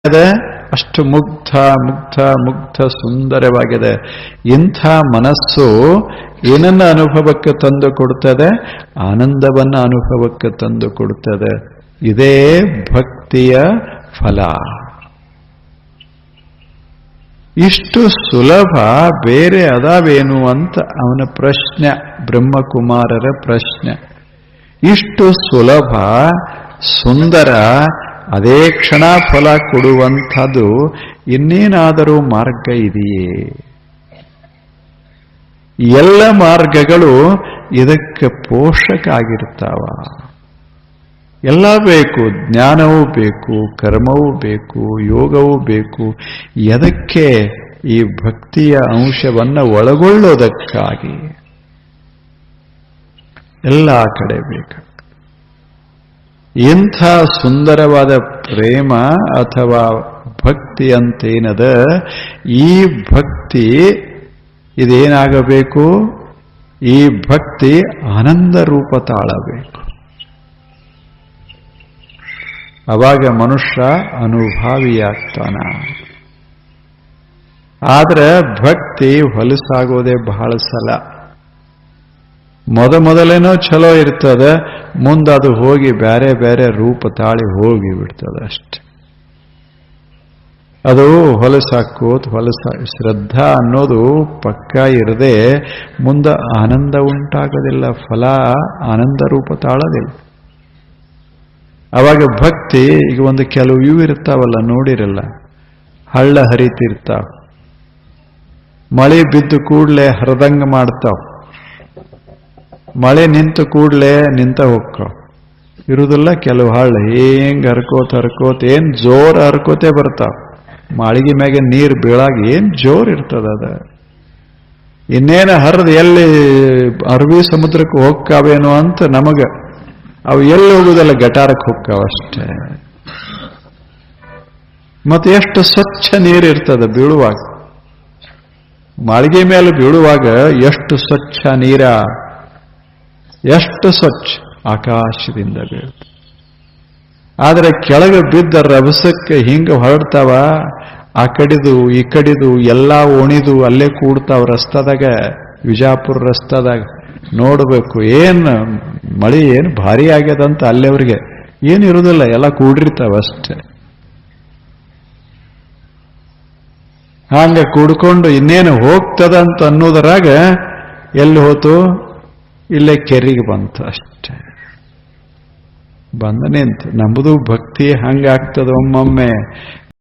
ಇದೆ, ಅಷ್ಟು ಮುಗ್ಧ ಮುಗ್ಧ ಮುಗ್ಧ ಸುಂದರವಾಗಿದೆ. ಇಂಥ ಮನಸ್ಸು ಏನನ್ನ ಅನುಭವಕ್ಕೆ ತಂದು ಕೊಡುತ್ತದೆ? ಆನಂದವನ್ನು ಅನುಭವಕ್ಕೆ ತಂದು ಕೊಡುತ್ತದೆ. ಇದೇ ಭಕ್ತಿಯ ಫಲ. ಇಷ್ಟು ಸುಲಭ ಬೇರೆ ಅದಾವೇನು ಅಂತ ಅವನ ಪ್ರಶ್ನೆ, ಬ್ರಹ್ಮಕುಮಾರರ ಪ್ರಶ್ನೆ. ಇಷ್ಟು ಸುಲಭ ಸುಂದರ ಅದೇ ಕ್ಷಣ ಫಲ ಕೊಡುವಂಥದ್ದು ಇನ್ನೇನಾದರೂ ಮಾರ್ಗ ಇದೆಯೇ? ಎಲ್ಲ ಮಾರ್ಗಗಳು ಇದಕ್ಕೆ ಪೋಷಕ ಆಗಿರ್ತಾವ. ಎಲ್ಲ ಬೇಕು, ಜ್ಞಾನವೂ ಬೇಕು, ಕರ್ಮವೂ ಬೇಕು, ಯೋಗವೂ ಬೇಕು. ಎದಕ್ಕೆ? ಈ ಭಕ್ತಿಯ ಅಂಶವನ್ನು ಒಳಗೊಳ್ಳೋದಕ್ಕಾಗಿ. ಎಲ್ಲ ಕಡೆ ಬೇಕು. ಇಂಥ ಸುಂದರವಾದ ಪ್ರೇಮ ಅಥವಾ ಭಕ್ತಿ ಅಂತೇನದ, ಈ ಭಕ್ತಿ ಇದೇನಾಗಬೇಕು? ಈ ಭಕ್ತಿ ಆನಂದ ರೂಪ ತಾಳಬೇಕು. ಅವಾಗ ಮನುಷ್ಯ ಅನುಭಾವಿಯಾಗ್ತಾನ. ಆದ್ರೆ ಭಕ್ತಿ ಹೊಲಸಾಗೋದೇ ಬಹಳ ಸಲ. ಮೊದಲೇನೋ ಚಲೋ ಇರ್ತದೆ, ಮುಂದದು ಹೋಗಿ ಬೇರೆ ಬೇರೆ ರೂಪ ತಾಳಿ ಹೋಗಿ ಬಿಡ್ತದೆ ಅಷ್ಟೆ. ಅದು ಹೊಲಸಾಕೋತ್ ಶ್ರದ್ಧಾ ಅನ್ನೋದು ಪಕ್ಕ ಇರದೆ ಮುಂದೆ ಆನಂದ ಉಂಟಾಗೋದಿಲ್ಲ, ಫಲ ಆನಂದ ರೂಪ ತಾಳೋದಿಲ್ಲ. ಅವಾಗ ಭಕ್ತಿ ಈಗ ಒಂದು ಕೆಲವು ಇವು ಇರ್ತಾವಲ್ಲ, ನೋಡಿರಲ್ಲ, ಹಳ್ಳ ಹರಿತಿರ್ತಾವ, ಮಳೆ ಬಿದ್ದು ಕೂಡ್ಲೆ ಹರದಂಗ ಮಾಡ್ತಾವ, ಮಳೆ ನಿಂತು ಕೂಡ್ಲೆ ನಿಂತ ಹೋಗ್ತಾವ. ಇರುವುದಿಲ್ಲ ಕೆಲವು ಹಳ್ಳ ಹೆಂಗ್ ಹರ್ಕೋತ ಏನ್ ಜೋರ್ ಹರ್ಕೋತೆ ಬರ್ತಾವ. ಮಾಳಿಗೆ ಮ್ಯಾಗೆ ನೀರು ಬೀಳಾಗ ಏನ್ ಜೋರ್ ಇರ್ತದ ಅದ. ಇನ್ನೇನು ಹರಿದು ಎಲ್ಲಿ ಅರಬ್ಬಿ ಸಮುದ್ರಕ್ಕೆ ಹೋಗ್ಕಾವೇನೋ ಅಂತ ನಮಗ. ಅವು ಎಲ್ಲಿ ಹೋಗುದಲ್ಲ, ಗಟಾರಕ್ಕೆ ಹೋಗ್ತಾವ ಅಷ್ಟೇ. ಮತ್ತೆ ಎಷ್ಟು ಸ್ವಚ್ಛ ನೀರು ಇರ್ತದ ಬೀಳುವಾಗ, ಮಾಳಿಗೆ ಮೇಲೆ ಬೀಳುವಾಗ ಎಷ್ಟು ಸ್ವಚ್ಛ ನೀರ, ಎಷ್ಟು ಸ್ವಚ್ಛ ಆಕಾಶದಿಂದ ಬೀಳ್ತ. ಆದರೆ ಕೆಳಗೆ ಬಿದ್ದ ರಭಸಕ್ಕೆ ಹಿಂಗ ಹೊರಡ್ತಾವ, ಆ ಕಡಿದು ಈ ಕಡಿದು ಎಲ್ಲ ಒಣಿದು ಅಲ್ಲೇ ಕೂಡ್ತಾವ ರಸ್ತಾದಾಗ, ವಿಜಾಪುರ ರಸ್ತಾದಾಗ. ನೋಡ್ಬೇಕು ಏನ್ ಮಳಿ ಏನು ಭಾರಿ ಆಗ್ಯದಂತ ಅಲ್ಲೆವ್ರಿಗೆ ಏನಿರುವುದಿಲ್ಲ, ಎಲ್ಲ ಕೂಡಿರ್ತಾವ ಅಷ್ಟೆ. ಹಂಗ ಕೂಡ್ಕೊಂಡು ಇನ್ನೇನು ಹೋಗ್ತದಂತ ಅನ್ನೋದರಾಗ ಎಲ್ಲಿ ಹೋತು? ಇಲ್ಲೇ ಕೆರಿಗೆ ಬಂತು ಅಷ್ಟೆ. ಬಂದ ನಿಂತು. ನಮ್ಮದು ಭಕ್ತಿ ಹಂಗಾಗ್ತದ ಒಮ್ಮೊಮ್ಮೆ.